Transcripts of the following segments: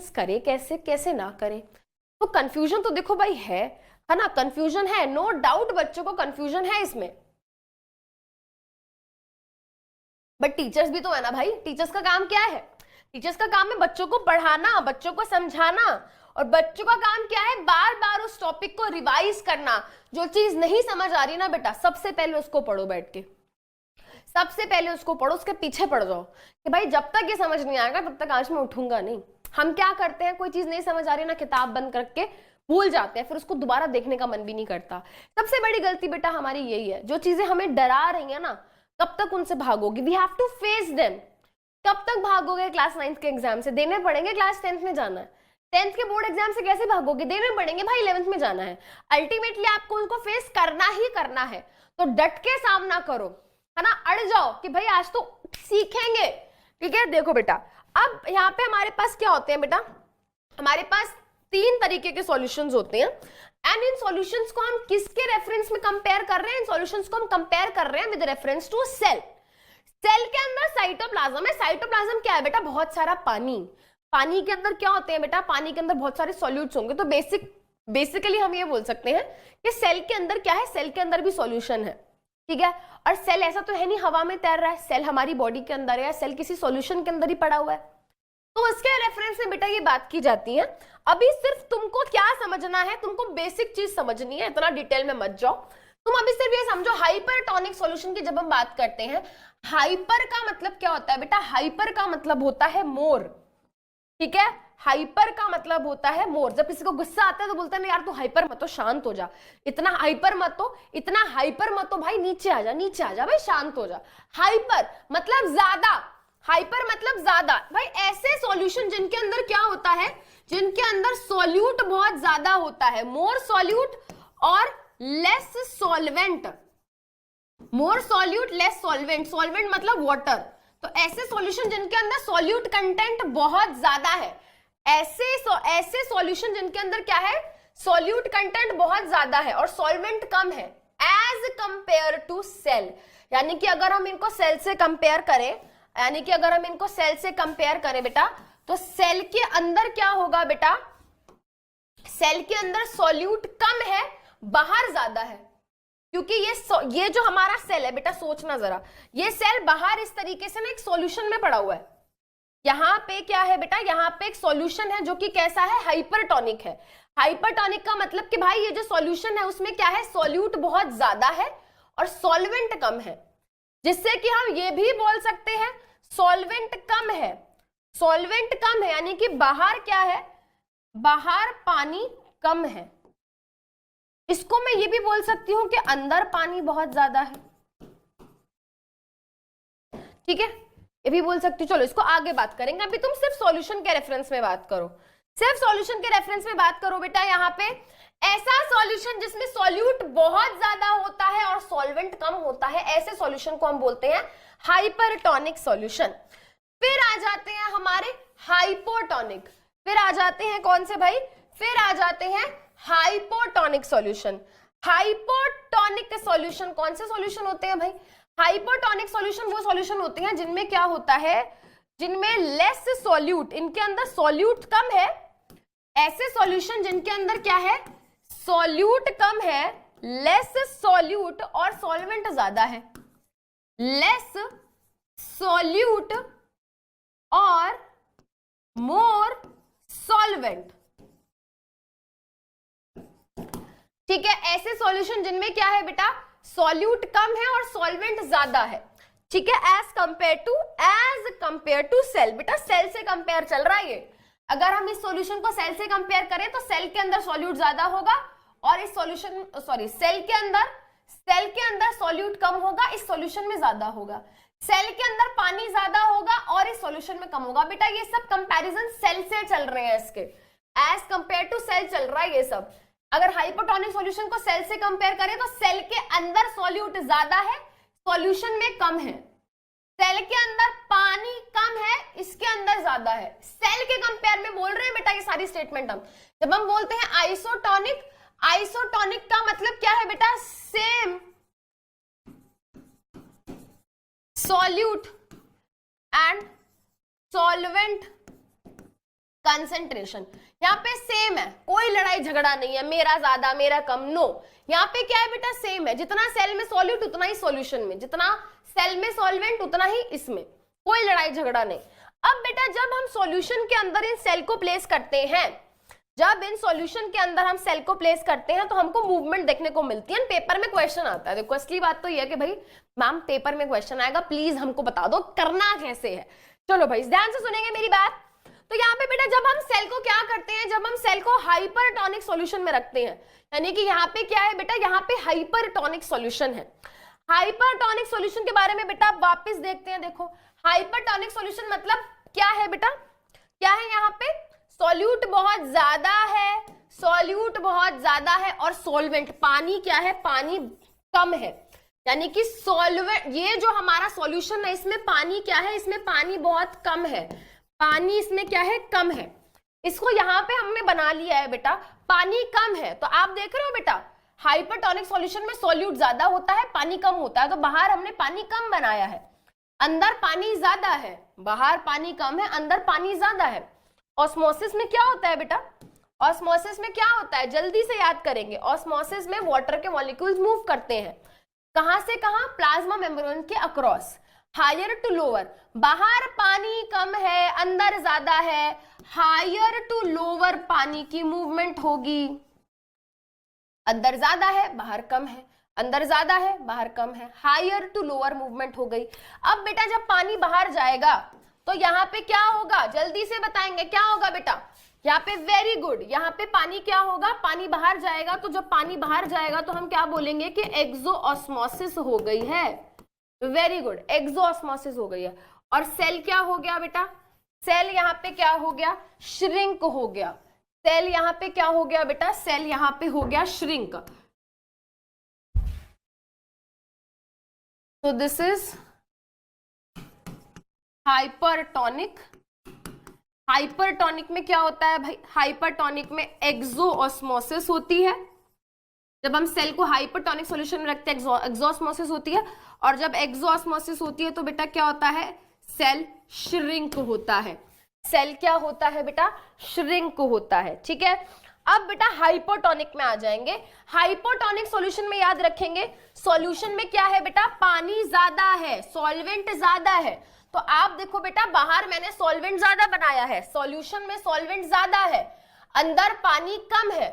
करे कैसे, कैसे ना करे। तो कंफ्यूजन तो देखो भाई है ना, कंफ्यूजन है, नो डाउट बच्चों को कंफ्यूजन है इसमें, बट टीचर्स भी तो है ना भाई। टीचर्स का काम क्या है? टीचर्स का काम है बच्चों को पढ़ाना, बच्चों को समझाना, और बच्चों का काम क्या है? बार बार उस टॉपिक को रिवाइज करना। जो चीज नहीं समझ आ रही ना बेटा, सबसे पहले उसको पढ़ो बैठ के, सबसे पहले उसको पढ़ो, उसके पीछे पड़ जाओ कि भाई जब तक ये समझ नहीं आएगा तब तक आज मैं उठूंगा नहीं। हम क्या करते हैं, कोई चीज नहीं समझ आ रही ना, किताब बंद करके भूल जाते हैं, फिर उसको दोबारा देखने का मन भी नहीं करता। सबसे बड़ी गलती बेटा हमारी यही है। जो चीजें हमें डरा रही है ना, कब तक उनसे भागोगी? We have to face them. कब तक भागोगे? क्लास 9 के एग्जाम से देने पड़ेंगे, क्लास 10th में जाना है। 10th के बोर्ड एग्जाम से कैसे भागोगे? देने पड़ेंगे भाई, 11th में जाना है। अल्टीमेटली आपको उनको फेस करना ही करना है, तो डट के सामना करो, है ना। अड़ जाओ कि भाई आज तो सीखेंगे, ठीक है। देखो बेटा, अब यहाँ पे हमारे पास क्या होते हैं बेटा, हमारे पास 3 तरीके के सॉल्यूशंस होते हैं, एंड इन सॉल्यूशंस को हम किसके रेफरेंस में कंपेयर कर रहे हैं? इन सॉल्यूशंस को हम कंपेयर कर रहे हैं with reference to cell. Cell के अंदर साइटोप्लाज्म है। साइटोप्लाज्म क्या है बेटा? बहुत सारा पानी। पानी के अंदर क्या होते हैं बेटा? पानी के अंदर बहुत सारे सॉल्यूट्स होंगे। तो बेसिकली हम ये बोल सकते हैं कि सेल के अंदर क्या है? सेल के अंदर भी सॉल्यूशन है, ठीक है। और सेल ऐसा तो है नहीं हवा में तैर रहा है, सेल हमारी बॉडी के अंदर है, सेल किसी सॉल्यूशन के अंदर ही पड़ा हुआ है। तो उसके रेफरेंस में बेटा ये बात की जाती है। अभी सिर्फ तुमको क्या समझना है, तुमको बेसिक चीज समझनी है, इतना डिटेल में मत जाओ। तुम अभी सिर्फ ये समझो, हाइपरटोनिक सॉल्यूशन की जब हम बात करते हैं, हाइपर का मतलब क्या होता है बेटा? हाइपर का मतलब होता है मोर, ठीक है। हाइपर का मतलब होता है मोर। जब किसी को गुस्सा आता है तो बोलते हैं ना यार तू हाइपर मत हो, शांत हो जा, इतना हाइपर मत हो, इतना हाइपर मत हो भाई, नीचे आ जा, नीचे आ जा भाई, शांत हो जा। हाइपर मतलब ज्यादा, हाइपर मतलब ज्यादा भाई। ऐसे सॉल्यूशन जिनके अंदर क्या होता है? जिनके अंदर सॉल्यूट बहुत ज्यादा होता है, मोर सॉल्यूट और लेस सॉल्वेंट। मोर सॉल्यूट लेस सॉल्वेंट, सॉल्वेंट मतलब वाटर। तो ऐसे सॉल्यूशन जिनके अंदर सॉल्यूट कंटेंट बहुत ज्यादा है, ऐसे सॉल्यूशन जिनके अंदर क्या है? सॉल्यूट कंटेंट बहुत ज्यादा है और सॉल्वेंट कम है, एज कंपेयर टू सेल। यानी कि अगर हम इनको सेल से कंपेयर करें, यानी कि अगर हम इनको सेल से कंपेयर करें बेटा, तो सेल के अंदर क्या होगा बेटा? सेल के अंदर सॉल्यूट कम है, बाहर ज्यादा है। क्योंकि ये जो हमारा सेल है बेटा, सोचना जरा, ये सेल बाहर इस तरीके से ना एक सॉल्यूशन में पड़ा हुआ है। यहाँ पे क्या है बेटा? यहाँ पे एक सॉल्यूशन है जो कि कैसा है? हाइपरटोनिक है। हाइपरटोनिक का मतलब कि भाई ये जो सॉल्यूशन है उसमें क्या है? सॉल्यूट बहुत ज्यादा है और सॉल्वेंट कम है, जिससे कि हम ये भी बोल सकते हैं सॉल्वेंट कम है। सॉल्वेंट कम है यानी कि बाहर क्या है? बाहर पानी कम है। इसको मैं ये भी बोल सकती हूं कि अंदर पानी बहुत ज्यादा है, ठीक है, ये भी बोल सकती हूँ। चलो इसको आगे बात करेंगे, अभी तुम सिर्फ सॉल्यूशन के रेफरेंस में बात करो, सिर्फ सॉल्यूशन के रेफरेंस में बात करो बेटा। यहाँ पे ऐसा सॉल्यूशन जिसमें सॉल्यूट बहुत ज्यादा होता है और सॉल्वेंट कम होता है, ऐसे सॉल्यूशन को हम बोलते हैं हाइपरटोनिक सॉल्यूशन। फिर आ जाते हैं हमारे हाइपोटोनिक, फिर आ जाते हैं कौन से भाई? फिर आ जाते हैं हाइपोटोनिक सॉल्यूशन। हाइपोटोनिक सॉल्यूशन कौन से सॉल्यूशन होते हैं भाई? हाइपोटोनिक सॉल्यूशन वो सॉल्यूशन होते हैं जिनमें क्या होता है? जिनमें लेस सॉल्यूट, इनके अंदर सॉल्यूट कम है। ऐसे सॉल्यूशन जिनके अंदर क्या है? सॉल्यूट कम है, लेस सॉल्यूट और सॉल्वेंट ज्यादा है। लेस सॉल्यूट और मोर सॉल्वेंट, ठीक है। ऐसे सॉल्यूशन जिनमें क्या है बेटा? सॉल्यूट कम है और सॉल्वेंट ज्यादा है, ठीक है। As compare to cell. बेटा सेल से कंपेयर चल रहा है ये। अगर हम इस सॉल्यूशन को सेल से कंपेयर करें तो सेल के अंदर सॉल्यूट ज्यादा होगा और इस सॉल्यूशन सेल के अंदर सॉल्यूट कम होगा, इस सॉल्यूशन में ज्यादा होगा। सेल के अंदर पानी ज्यादा होगा और इस सॉल्यूशन में कम होगा। बेटा ये सब कंपैरिजन सेल से चल रहे हैं, इसके एज कंपेयर टू सेल चल रहा है ये सब। अगर हाइपोटोनिक सॉल्यूशन को सेल से कंपेयर करें तो सेल के अंदर सॉल्यूट ज्यादा है, सॉल्यूशन में कम है। सेल के अंदर पानी कम है, इसके अंदर ज्यादा है। सेल के कंपेयर में बोल रहे हैं बेटा ये सारी स्टेटमेंट हम। जब हम बोलते हैं आइसोटोनिक, आइसोटोनिक का मतलब क्या है बेटा? Same solute and solvent concentration यहाँ पे सेम है, कोई लड़ाई झगड़ा नहीं है, मेरा ज्यादा मेरा कम, नो। यहाँ पे क्या है बेटा, सेम है, जितना सेल में सॉल्यूट उतना ही सॉल्यूशन में, जितना सेल में सॉल्वेंट उतना ही इसमें, कोई लड़ाई झगड़ा नहीं। अब बेटा जब हम सॉल्यूशन के अंदर इन सेल को प्लेस करते हैं, जब इन सॉल्यूशन के अंदर हम सेल को प्लेस करते हैं तो हमको मूवमेंट देखने को मिलती है। पेपर में क्वेश्चन आता है, देखो असली बात तो ये है कि भाई मैम पेपर में क्वेश्चन आएगा, प्लीज हमको बता दो करना कैसे है। चलो भाई ध्यान से सुनेंगे मेरी बात। तो यहाँ पे बेटा जब हम सेल को क्या करते हैं, जब हम सेल को हाइपरटोनिक सॉल्यूशन में रखते हैं, यानी कि यहाँ पे क्या है बेटा, यहाँ पे हाइपरटोनिक सॉल्यूशन है। हाइपरटोनिक सॉल्यूशन के बारे में बेटा वापस देखते हैं। देखो हाइपरटोनिक सॉल्यूशन मतलब क्या है बेटा, क्या है यहाँ पे, सॉल्यूट बहुत ज्यादा है, सॉल्यूट बहुत ज्यादा है, और सॉल्वेंट पानी क्या है, पानी कम है। यानी कि सॉल्वेंट, ये जो हमारा सॉल्यूशन है इसमें पानी क्या है, इसमें पानी बहुत कम है, पानी इसमें क्या है, कम है। इसको यहाँ पे हमने बना लिया है बेटा, पानी कम है। तो आप देख रहे हो बेटा हाइपरटोनिक सॉल्यूशन में सॉल्यूट ज्यादा होता है, पानी कम होता है, तो बाहर हमने पानी कम बनाया है, अंदर पानी ज्यादा है, बाहर पानी कम है, अंदर पानी ज्यादा है। ऑस्मोसिस में क्या होता है बेटा, ऑस्मोसिस में क्या होता है, जल्दी से याद करेंगे। ऑस्मोसिस में वाटर के मॉलिक्यूल्स मूव करते हैं, कहां से कहां, प्लाज्मा मेम्ब्रेन के अक्रॉस, हायर टू लोअर। बाहर पानी कम है, अंदर ज्यादा है, हायर टू लोअर पानी की मूवमेंट होगी। अंदर ज्यादा है, बाहर कम है, अंदर ज्यादा है, बाहर कम है, हायर टू लोअर मूवमेंट हो गई। अब बेटा जब पानी बाहर जाएगा तो यहाँ पे क्या होगा, जल्दी से बताएंगे क्या होगा बेटा, यहाँ पे वेरी गुड, यहाँ पे पानी क्या होगा, पानी बाहर जाएगा। तो जब पानी बाहर जाएगा तो हम क्या बोलेंगे कि एक्सोऑस्मोसिस हो गई है। वेरी गुड, एक्सोऑस्मोसिस हो गई है। और सेल क्या हो गया बेटा, सेल यहाँ पे क्या हो गया, श्रिंक हो गया। सेल यहाँ पे क्या हो गया बेटा, सेल यहाँ पे हो गया श्रिंक। तो दिस इज हाइपरटोनिक। हाइपरटोनिक में क्या होता है भाई, हाइपरटोनिक में एक्सोऑस्मोसिस होती है। जब हम सेल को हाइपरटोनिक सॉल्यूशन में रखते हैं एक्सोऑस्मोसिस होती है, और जब एक्सोऑस्मोसिस होती है तो बेटा क्या होता है, सेल श्रिंक होता है। सेल क्या होता है बेटा, श्रिंक होता है। ठीक है, अब बेटा हाइपोटोनिक में आ जाएंगे। हाइपोटोनिक सॉल्यूशन में याद रखेंगे, सॉल्यूशन में क्या है बेटा, पानी ज्यादा है, सॉल्वेंट ज्यादा है। तो आप देखो बेटा बाहर मैंने सॉल्वेंट ज्यादा बनाया है, सॉल्यूशन में सॉल्वेंट ज्यादा है, अंदर पानी कम है।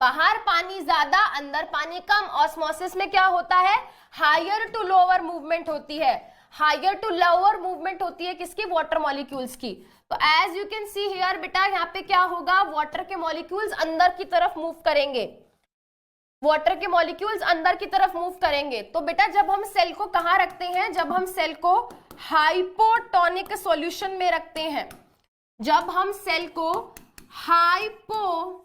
बाहर पानी ज्यादा, अंदर पानी कम। ऑस्मोसिस में क्या होता है, हायर टू लोअर मूवमेंट होती है। हायर टू लोअर मूवमेंट होती है किसकी, वाटर मॉलिक्यूल्स की। तो as you can see here बेटा यहाँ पे क्या होगा, वाटर के मॉलिक्यूल्स अंदर की तरफ मूव करेंगे, वाटर के मॉलिक्यूल्स अंदर की तरफ मूव करेंगे। तो बेटा जब हम सेल को कहाँ रखते हैं, जब हम सेल को हाइपोटोनिक सॉल्यूशन में रखते हैं, जब हम सेल को हाइपोटोनिक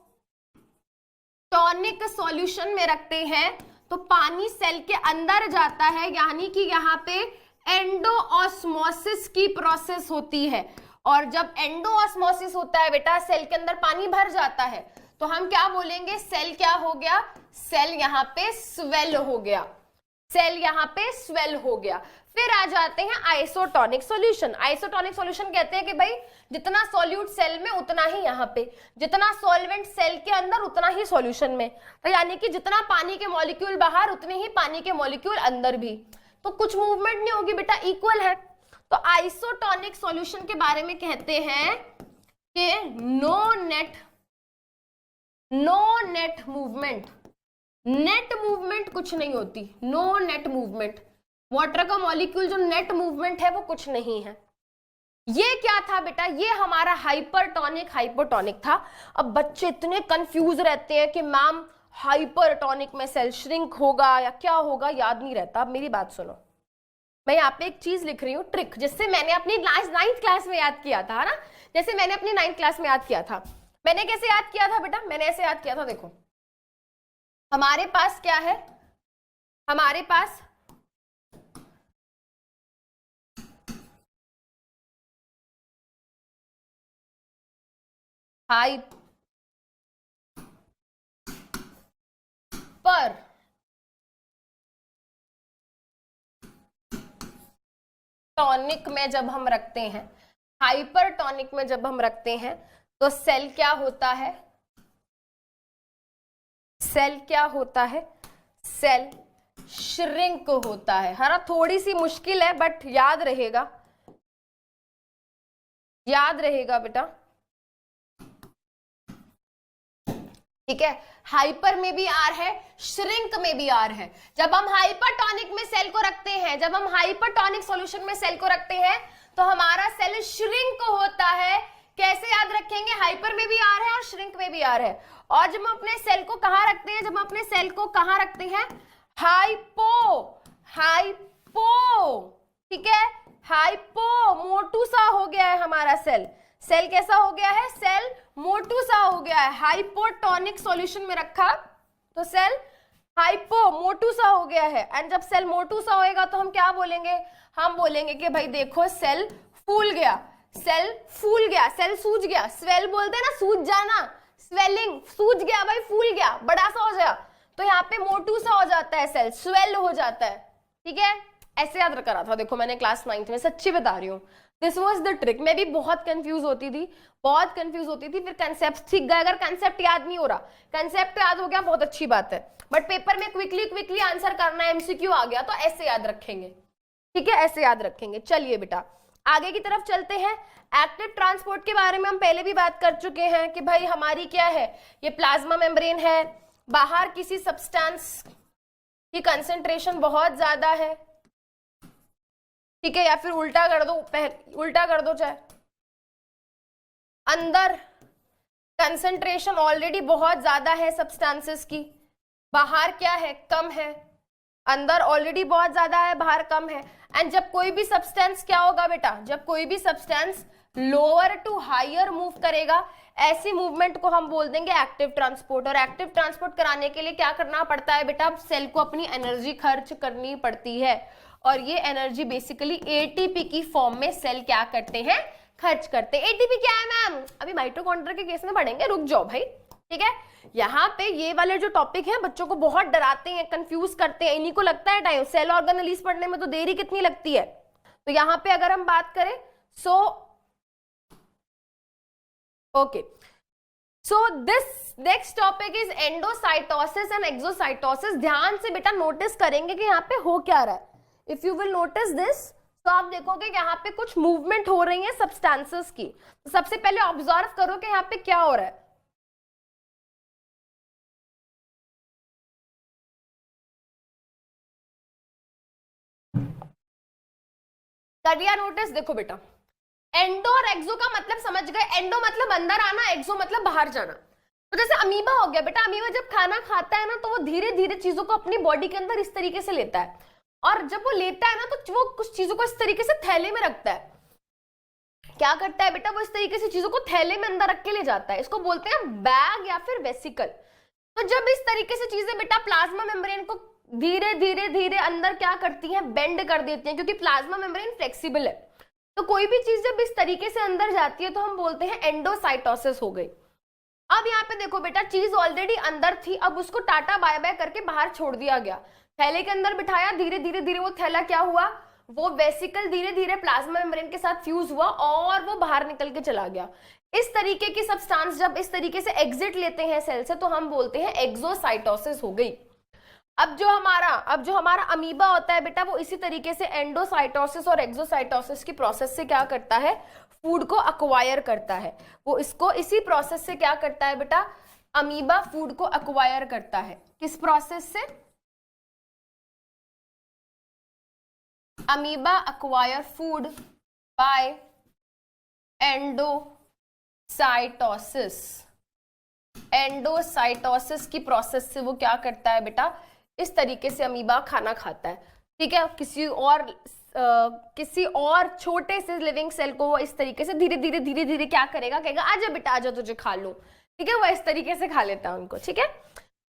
सॉल्यूशन में रखते हैं तो पानी सेल के अंदर जाता है, यानी कि यहाँ पे एंडोऑस्मोसिस की प्रोसेस होती है। और जब एंडोऑस्मोसिस होता है बेटा, सेल के अंदर पानी भर जाता है, तो हम क्या बोलेंगे, सेल क्या हो गया, सेल यहाँ पे स्वेल हो गया, सेल यहाँ पे स्वेल हो गया। फिर आ जाते हैं आइसोटोनिक सॉल्यूशन। आइसोटोनिक सॉल्यूशन कहते हैं कि भाई जितना सॉल्यूट सेल में उतना ही यहाँ पे, जितना सॉल्वेंट सेल के अंदर उतना ही सॉल्यूशन में। तो यानी कि जितना पानी के मॉलिक्यूल बाहर उतने ही पानी के मॉलिक्यूल अंदर भी, तो कुछ मूवमेंट नहीं होगी बेटा, इक्वल है। तो आइसोटोनिक सॉल्यूशन के बारे में कहते हैं कि no net movement, net movement कुछ नहीं होती, नो नेट मूवमेंट। वाटर का मॉलिक्यूल जो नेट मूवमेंट है वो कुछ नहीं है। ये क्या था बेटा, ये हमारा हाइपरटोनिक हाइपोटोनिक था। अब बच्चे इतने कंफ्यूज रहते हैं कि मैम हाइपरटोनिक में सेल श्रिंक होगा या क्या होगा, याद नहीं रहता। अब मेरी बात सुनो, मैं यहाँ पे एक चीज लिख रही हूँ, ट्रिक, जिससे मैंने अपनी 9th क्लास में याद किया था ना, जैसे मैंने अपनी 9th क्लास में याद किया था। मैंने कैसे याद किया था बेटा, मैंने ऐसे याद किया था, देखो हमारे पास क्या है, हमारे पास हाइपरटोनिक में जब हम रखते हैं, हाइपरटोनिक में जब हम रखते हैं तो सेल क्या होता है? सेल क्या होता है? सेल श्रिंक होता है। हाँ, थोड़ी सी मुश्किल है बट याद रहेगा, याद रहेगा बेटा, ठीक है। हाइपर में भी आर है, श्रिंक में भी आर है। जब हम हाइपरटोनिक में सेल को रखते हैं, जब हम हाइपरटोनिक सॉल्यूशन में सेल को रखते हैं तो हमारा सेल श्रिंक होता है। कैसे याद रखेंगे? हाइपर में भी आर है और श्रिंक में भी आर है। और जब हम अपने सेल को कहां रखते हैं? जब हम अपने सेल को कहां रखते हैं? हाइपो, हाइपो, ठीक है, हाइपो, मोटू सा हो गया है हमारा सेल। सेल कैसा हो गया है? सेल मोटू सा हो गया है। हाइपोटोनिक सॉल्यूशन में रखा तो सेल हाइपो, मोटू सा हो गया है। एंड जब सेल मोटू सा होएगा तो हम क्या बोलेंगे? हम बोलेंगे कि भाई देखो सेल फूल गया, सेल फूल गया, सेल सूज गया। स्वेल बोलते हैं ना, सूज जाना, स्वेलिंग, सूज गया भाई, फूल गया, बड़ा सा हो गया। तो यहाँ पे मोटू सा हो जाता है सेल, स्वेल हो जाता है, ठीक है। ऐसे याद करा था, देखो मैंने क्लास 9th में, सच्ची बता रही हूँ। This was the trick. मैं भी बहुत कंफ्यूज होती थी, बहुत कंफ्यूज होती थी, फिर कंसेप्ट सीख गए। अगर कंसेप्ट याद नहीं हो रहा, कंसेप्ट याद हो गया बहुत अच्छी बात है, बट पेपर में क्विकली क्विकली आंसर करना है, एमसीक्यू आ गया तो ऐसे याद रखेंगे, ठीक है, ऐसे याद रखेंगे। चलिए बेटा आगे की तरफ चलते हैं। एक्टिव ट्रांसपोर्ट के बारे में हम पहले भी बात कर चुके हैं कि भाई हमारी क्या है, ये प्लाज्मा मेम्ब्रेन है, बाहर किसी सब्सटेंस की कंसेंट्रेशन बहुत ज्यादा है, ठीक है, या फिर उल्टा कर दो, उल्टा कर दो चाहे, अंदर कंसेंट्रेशन ऑलरेडी बहुत ज्यादा है सब्सटेंसेस की, बाहर क्या है, कम है। अंदर ऑलरेडी बहुत ज्यादा है, बाहर कम है। एंड जब कोई भी सब्सटेंस क्या होगा बेटा, जब कोई भी substance lower to higher move करेगा, ऐसी मूवमेंट को हम बोल देंगे एक्टिव ट्रांसपोर्ट। और एक्टिव ट्रांसपोर्ट कराने के लिए क्या करना पड़ता है बेटा? सेल को अपनी एनर्जी खर्च करनी पड़ती है, और ये एनर्जी बेसिकली एटीपी की फॉर्म में सेल क्या करते हैं? खर्च करते हैं। एटीपी क्या है मैम? अभी माइटोकॉन्ड्रिया के केस में पढ़ेंगे, रुक जाओ भाई, ठीक है। यहाँ पे ये वाले जो टॉपिक है बच्चों को बहुत डराते हैं, कंफ्यूज करते हैं, इन्हीं को लगता है टाइम। सेल ऑर्गेनेलिस पढ़ने में तो देरी कितनी लगती है। तो यहाँ पे अगर हम बात करें okay, so this next topic is endocytosis and exocytosis. ध्यान से बेटा नोटिस करेंगे कि यहाँ पे हो क्या रहा है। If you will notice this, तो आप देखोगे कि यहाँ पे कुछ मूवमेंट हो रही है सब्सटेंसेस की। तो सबसे पहले ऑब्जर्व करो कि यहाँ पे क्या हो रहा है। कर लिया नोटिस? देखो बेटा, एंडो और एक्सो का मतलब समझ गए। एंडो मतलब अंदर आना, एक्सो मतलब बाहर जाना। तो जैसे अमीबा हो गया बेटा, अमीबा जब खाना खाता है ना तो वो धीरे धीरे चीजों को अपनी बॉडी के अंदर इस तरीके से लेता है, और जब वो लेता है ना तो वो कुछ चीजों को इस तरीके से थैले में रखता है। क्या करता है बेटा? वो इस तरीके से चीजों को थैले में अंदर रख के ले जाता है। इसको बोलते हैं बैग या फिर वेसिकल। तो जब इस तरीके से चीजें बेटा प्लाज्मा मेम्ब्रेन को धीरे धीरे धीरे अंदर क्या करती हैं? बेंड कर देती हैं, क्योंकि प्लाज्मा मेम्ब्रेन फ्लेक्सिबल है। तो कोई भी चीज जब इस तरीके से अंदर जाती है तो हम बोलते हैं एंडोसाइटोसिस हो गई। अब यहाँ पे देखो बेटा, चीज ऑलरेडी अंदर थी, अब उसको टाटा बाय बाय करके बाहर छोड़ दिया गया, थैले के अंदर बिठाया। धीरे धीरे धीरे वो थैला क्या हुआ? वो वेसिकल धीरे धीरे प्लाज्मा मेम्ब्रेन के साथ फ्यूज हुआ और वो बाहर निकल के चला गया। इस तरीके की सब्सटेंस जब इस तरीके से एग्जिट लेते हैं सेल से तो हम बोलते हैं एक्सोसाइटोसिस हो गई। अब जो हमारा अमीबा होता है बेटा, वो इसी तरीके से एंडोसाइटोसिस और एक्सोसाइटोसिस की प्रोसेस से क्या करता है? फूड को अक्वायर करता है। वो इसको इसी प्रोसेस से क्या करता है बेटा? अमीबा फूड को अक्वायर करता है। किस प्रोसेस से? Amoeba acquire food by endocytosis. Endocytosis की प्रोसेस से वो क्या करता है बेटा? इस तरीके से अमीबा खाना खाता है, ठीक है। किसी और छोटे से लिविंग सेल को वो इस तरीके से धीरे धीरे धीरे धीरे क्या करेगा? कहेगा आजा बेटा आजा, तुझे खा लूं, ठीक है। वो इस तरीके से खा लेता है उनको, ठीक है।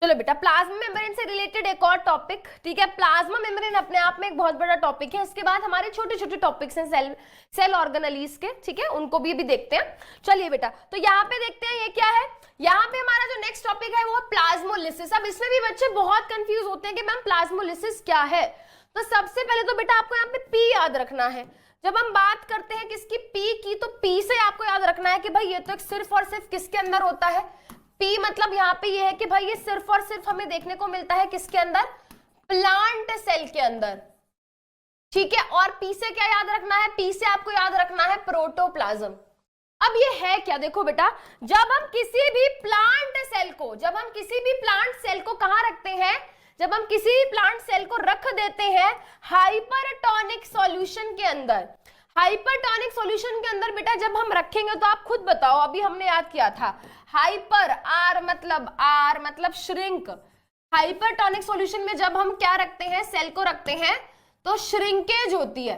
चलो बेटा, प्लाज्मा मेम्ब्रेन से रिलेटेड एक और टॉपिक, ठीक है। प्लाज्मा मेम्ब्रेन अपने आप में एक बहुत बड़ा टॉपिक है। इसके बाद हमारे छोटे छोटे टॉपिक्स हैं सेल ऑर्गेनेलिस के, ठीक है, उनको भी देखते हैं। चलिए बेटा, तो यहाँ पे देखते हैं ये क्या है। यहाँ पे हमारा जो नेक्स्ट टॉपिक है वो प्लाज्मोलिसिस। अब इसमें भी बच्चे बहुत कंफ्यूज होते हैं कि मैम प्लाज्मोलिसिस क्या है। तो सबसे पहले तो बेटा आपको यहाँ पे पी याद रखना है। जब हम बात करते हैं किसकी, पी की, तो पी से आपको याद रखना है कि भाई ये तो एक सिर्फ और सिर्फ किसके अंदर होता है, पी मतलब यहाँ पे ये है कि भाई ये सिर्फ और सिर्फ हमें देखने को मिलता है किसके अंदर, प्लांट सेल के अंदर, ठीक है। और पी से क्या याद रखना है, पी से आपको याद रखना है प्रोटोप्लाज्म। अब ये है क्या, देखो बेटा, जब हम किसी भी प्लांट सेल को, जब हम किसी भी प्लांट सेल को कहां रखते हैं, जब हम किसी भी प्लांट सेल को रख देते हैं हाइपरटोनिक सॉल्यूशन के अंदर, हाइपरटोनिक सॉल्यूशन के अंदर बेटा जब हम रखेंगे तो आप खुद बताओ, अभी हमने याद किया था हाइपर, आर मतलब श्रिंक, हाइपरटोनिक सॉल्यूशन में जब हम क्या रखते हैं, सेल को रखते हैं तो श्रिंकेज होती है,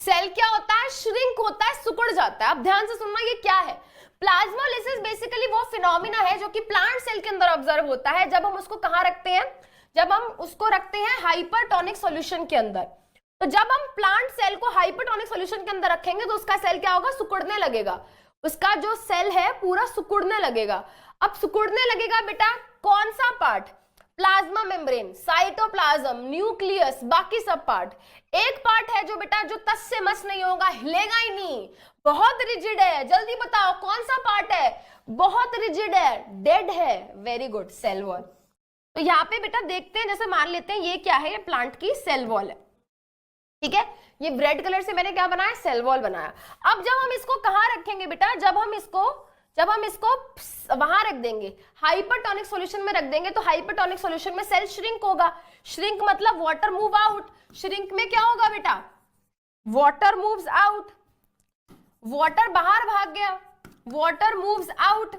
सेल क्या होता है, श्रिंक होता है, सिकुड़ जाता है। अब ध्यान से सुनना ये क्या है, प्लाज्मोलिसिस बेसिकली वो फिनोमिना है जो कि प्लांट सेल के अंदर ऑब्जर्व होता है जब हम उसको कहां रखते हैं, जब हम उसको रखते हैं हाइपरटोनिक सॉल्यूशन के अंदर। तो जब हम प्लांट सेल को हाइपरटोनिक सॉल्यूशन के अंदर रखेंगे तो उसका सेल क्या होगा, सिकुड़ने लगेगा, उसका जो सेल है पूरा सिकुड़ने लगेगा। अब सिकुड़ने लगेगा बेटा कौन सा part, plasma membrane, cytoplasm, nucleus, बाकी सब पार्ट। एक पार्ट है जो बेटा जो तस से मस नहीं होगा, हिलेगा ही नहीं, बहुत रिजिड है, जल्दी बताओ कौन सा पार्ट है, बहुत रिजिड है, डेड है, वेरी गुड, सेल वॉल। तो यहाँ पे बेटा देखते हैं, जैसे मान लेते हैं ये क्या है, ये प्लांट की सेल वॉल है, ठीक है, ये रेड कलर से मैंने क्या बनाया, सेल वॉल बनाया। अब जब हम इसको कहां रखेंगे बेटा, जब हम इसको वहां रख देंगे, हाइपरटोनिक सॉल्यूशन में रख देंगे, तो हाइपरटोनिक सॉल्यूशन में सेल श्रिंक होगा, श्रिंक मतलब वाटर मूव आउट, श्रिंक में क्या होगा बेटा, वाटर मूव्स आउट, वाटर बाहर भाग गया, वाटर मूव्स आउट,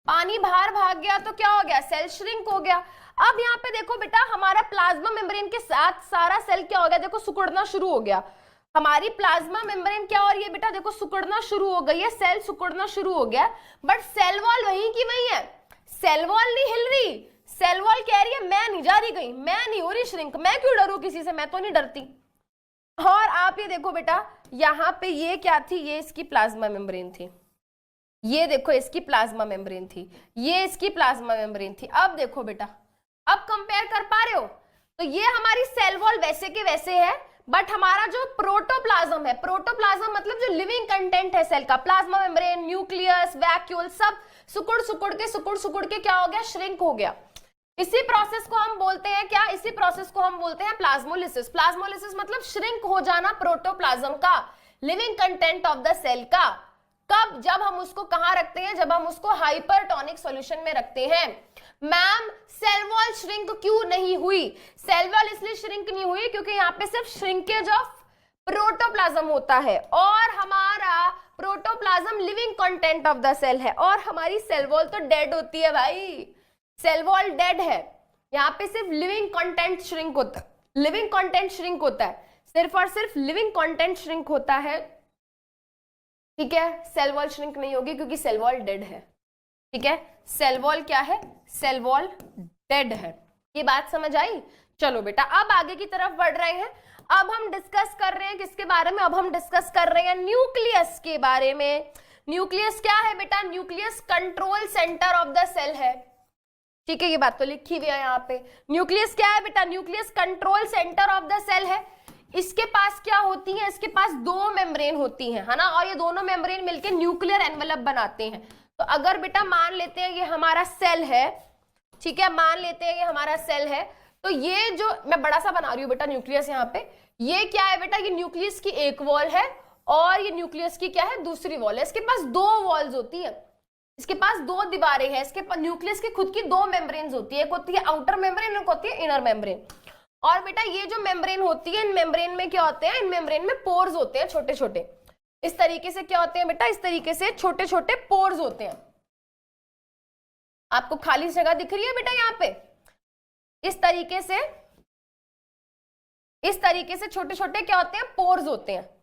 पानी बाहर भाग गया तो क्या हो गया, सेल श्रिंक हो गया। अब यहाँ पे देखो बेटा हमारा प्लाज्मा मेम्ब्रेन के साथ सारा सेल क्या हो गया, देखो सिकुड़ना शुरू हो गया, हमारी प्लाज्मा मेम्ब्रेन क्या हो रही है बेटा, देखो सिकुड़ना शुरू हो गई है, सेल सिकुड़ना शुरू हो गया, बट सेल वॉल वहीं की वहीं है, सेल वॉल नहीं हिल रही, सेल वॉल कह रही है मैं नहीं जा रही कहीं, मैं नहीं हो रही श्रिंक, मैं क्यों डरूं किसी से, मैं तो नहीं डरती। और आप ये देखो बेटा यहाँ पे ये क्या थी, ये इसकी प्लाज्मा मेम्ब्रेन थी, ये देखो इसकी प्लाज्मा मेम्ब्रेन थी, ये इसकी प्लाज्मा मेम्ब्रेन थी। अब देखो बेटा, अब कंपेयर कर पा रहे हो, तो ये हमारी सेल वॉल वैसे के वैसे है, बट हमारा जो प्रोटोप्लाज्म है, प्रोटोप्लाज्म मतलब जो लिविंग कंटेंट है सेल का, प्लाज्मा मेम्ब्रेन, न्यूक्लियस, वैक्यूल, सब सुकुड़ के क्या हो गया, श्रिंक हो गया। इसी प्रोसेस को हम बोलते हैं क्या, इसी प्रोसेस को हम बोलते हैं प्लाज्मोलिसिस। प्लाज्मोलिसिस मतलब श्रिंक हो जाना प्रोटोप्लाज्म का, living content of the cell का। कब, जब हम उसको कहां रखते हैं, जब हम उसको हाइपरटोनिक सॉल्यूशन में रखते हैं। मैम सेल वॉल श्रिंक क्यों नहीं हुई, सेल वॉल इसलिए श्रिंक नहीं हुई क्योंकि यहाँ पे सिर्फ श्रिंकेज ऑफ प्रोटोप्लाज्म होता है, और हमारा protoplasm living content of the cell है, और हमारी सेल वॉल तो डेड होती है भाई, सेल वॉल डेड है, यहाँ पे सिर्फ लिविंग कंटेंट श्रिंक होता है, लिविंग कंटेंट श्रिंक होता है, सिर्फ और सिर्फ लिविंग कंटेंट श्रिंक होता है, ठीक है। सेल वॉल श्रिंक नहीं होगी क्योंकि सेल वॉल डेड है, ठीक है, सेल वॉल क्या है, सेल वॉल डेड है। ये बात समझ आई, चलो बेटा अब आगे की तरफ बढ़ रहे हैं। अब हम डिस्कस कर रहे हैं किसके बारे में, अब हम डिस्कस कर रहे हैं न्यूक्लियस के बारे में। न्यूक्लियस क्या है बेटा, nucleus control centre of the cell है, ठीक है, ये बात तो लिखी हुई है यहाँ पे। न्यूक्लियस क्या है बेटा, nucleus control centre of the cell है। इसके पास क्या होती है, इसके पास दो मेम्ब्रेन होती हैं, है ना, और ये दोनों मेम्ब्रेन मिलके न्यूक्लियर एनवेलप बनाते हैं। तो अगर बेटा मान लेते हैं ये हमारा सेल है, ठीक है, मान लेते हैं ये हमारा सेल है, तो ये जो मैं बड़ा सा बना रही हूँ बेटा न्यूक्लियस यहाँ पे, ये क्या है बेटा, ये न्यूक्लियस की एक वॉल है और ये न्यूक्लियस की क्या है, दूसरी वॉल है। इसके पास दो वॉल्स होती है, इसके पास दो दीवारें हैं, इसके पास न्यूक्लियस की खुद की दो मेम्ब्रेन्स होती है, एक होती है आउटर मेम्ब्रेन, एक होती है इनर मेम्ब्रेन। और बेटा ये जो मेम्ब्रेन होती है, इन मेम्ब्रेन में क्या होते हैं, इन मेम्ब्रेन में पोर्स होते हैं छोटे छोटे, इस तरीके से क्या होते हैं बेटा, इस तरीके से छोटे छोटे पोर्स होते हैं। आपको खाली जगह दिख रही है बेटा यहाँ पे, इस तरीके से छोटे छोटे क्या होते हैं, पोर्स होते हैं।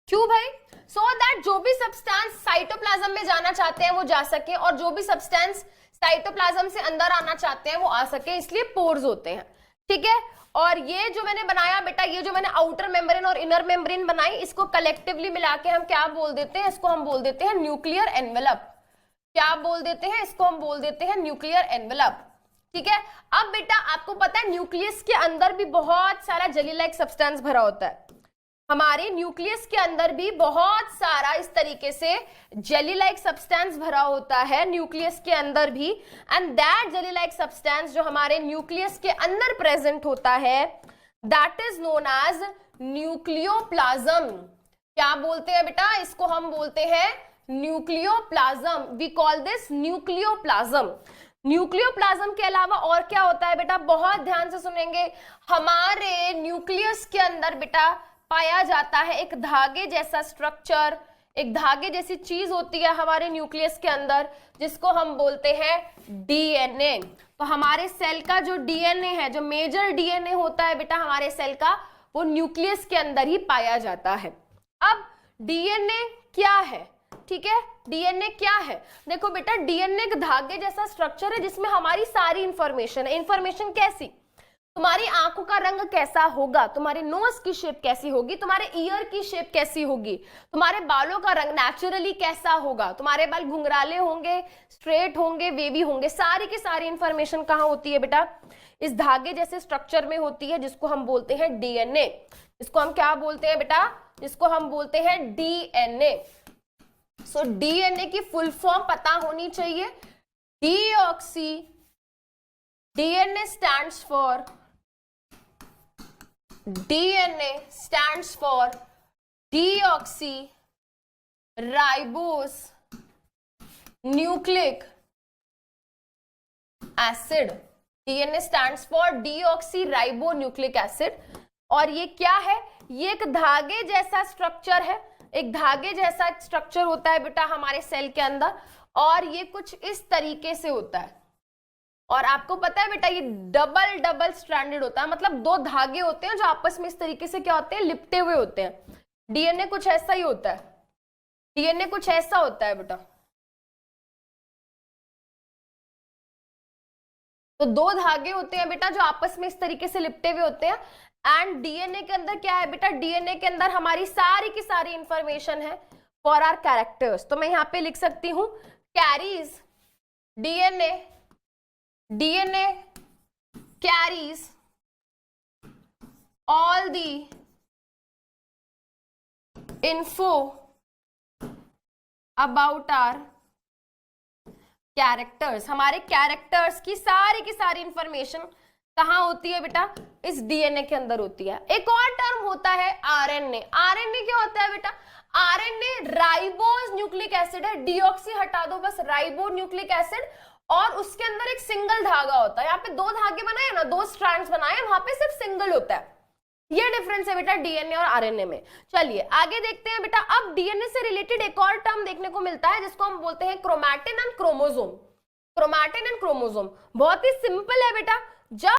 क्यों भाई, सो दैट जो भी सब्सटेंस साइटोप्लाज्म में जाना चाहते हैं वो जा सके, और जो भी सब्सटेंस साइटोप्लाज्म से अंदर आना चाहते हैं वो आ सके, इसलिए पोर्स होते हैं, ठीक है। और ये जो मैंने बनाया बेटा, ये जो मैंने आउटर मेम्ब्रेन और इनर मेम्ब्रेन बनाई, इसको कलेक्टिवली मिला के हम क्या बोल देते हैं, इसको हम बोल देते हैं न्यूक्लियर एनवेलप। क्या बोल देते हैं, इसको हम बोल देते हैं न्यूक्लियर एनवेलप। ठीक है। अब बेटा आपको पता है न्यूक्लियस के अंदर भी बहुत सारा जेली लाइक सब्सटेंस भरा होता है। हमारे न्यूक्लियस के अंदर भी बहुत सारा इस तरीके से जेली लाइक सब्सटेंस भरा होता है न्यूक्लियस के अंदर भी। And that jelly like substance जो हमारे न्यूक्लियस के अंदर प्रेजेंट होता है, that is known as nucleoplasm. क्या बोलते हैं बेटा, इसको हम बोलते हैं nucleoplasm. We call this nucleoplasm. Nucleoplasm के अलावा और क्या होता है बेटा, बहुत ध्यान से सुनेंगे। हमारे न्यूक्लियस के अंदर बेटा पाया जाता है एक धागे जैसा स्ट्रक्चर, एक धागे जैसी चीज होती है हमारे न्यूक्लियस के अंदर, जिसको हम बोलते हैं डीएनए। तो हमारे सेल का जो डीएनए है, जो मेजर डीएनए होता है बेटा हमारे सेल का, वो न्यूक्लियस के अंदर ही पाया जाता है। अब डीएनए क्या है, ठीक है, डीएनए क्या है? देखो बेटा, डीएनए एक धागे जैसा स्ट्रक्चर है जिसमें हमारी सारी इंफॉर्मेशन है। इंफॉर्मेशन कैसी? तुम्हारी आंखों का रंग कैसा होगा, तुम्हारी नोज की शेप कैसी होगी, तुम्हारे ईयर की शेप कैसी होगी, तुम्हारे बालों का रंग नेचुरली कैसा होगा, तुम्हारे बाल घुंघराले होंगे, स्ट्रेट होंगे, वेवी होंगे, सारी की सारी इंफॉर्मेशन कहाँ होती है बेटा? इस धागे जैसे स्ट्रक्चर में होती है, जिसको हम बोलते हैं डीएनए। इसको हम क्या बोलते हैं बेटा? जिसको हम बोलते हैं डीएनए। सो डीएनए की फुल फॉर्म पता होनी चाहिए। Deoxy, DNA stands for, DNA stands for deoxyribose nucleic acid। DNA stands for deoxyribonucleic acid। और ये क्या है? ये एक धागे जैसा स्ट्रक्चर है, एक धागे जैसा स्ट्रक्चर होता है बेटा हमारे सेल के अंदर, और ये कुछ इस तरीके से होता है। और आपको पता है बेटा, ये डबल डबल स्ट्रैंडेड होता है, मतलब दो धागे होते हैं जो आपस में इस तरीके से क्या होते हैं, लिपटे हुए होते हैं। डीएनए कुछ ऐसा ही होता है, डीएनए कुछ ऐसा होता है बेटा। तो दो धागे होते हैं बेटा जो आपस में इस तरीके से लिपटे हुए होते हैं। एंड डीएनए के अंदर क्या है बेटा? डीएनए के अंदर हमारी सारी की सारी इंफॉर्मेशन है फॉर आवर कैरेक्टर्स। तो मैं यहाँ पे लिख सकती हूँ carries, DNA carries all the info about our characters। हमारे कैरेक्टर्स की सारी इंफॉर्मेशन कहाँ होती है बेटा? इस डीएनए के अंदर होती है। एक और टर्म होता है आरएनए। आरएनए क्या होता है बेटा? आरएनए राइबोज न्यूक्लिक एसिड है। डीऑक्सी हटा दो बस, राइबो न्यूक्लिक एसिड, और उसके अंदर एक सिंगल धागा होता है। यहाँ पे दो धागे बनाए ना, दो स्ट्रैंड्स बनाए, वहां पे सिर्फ सिंगल होता है। ये डिफरेंस है बेटा डीएनए और आरएनए में। चलिए आगे देखते हैं बेटा। अब डीएनए से रिलेटेड एक और टर्म देखने को मिलता है जिसको हम बोलते हैं chromatin and chromosome. Chromatin and chromosome बहुत ही सिंपल है बेटा। जब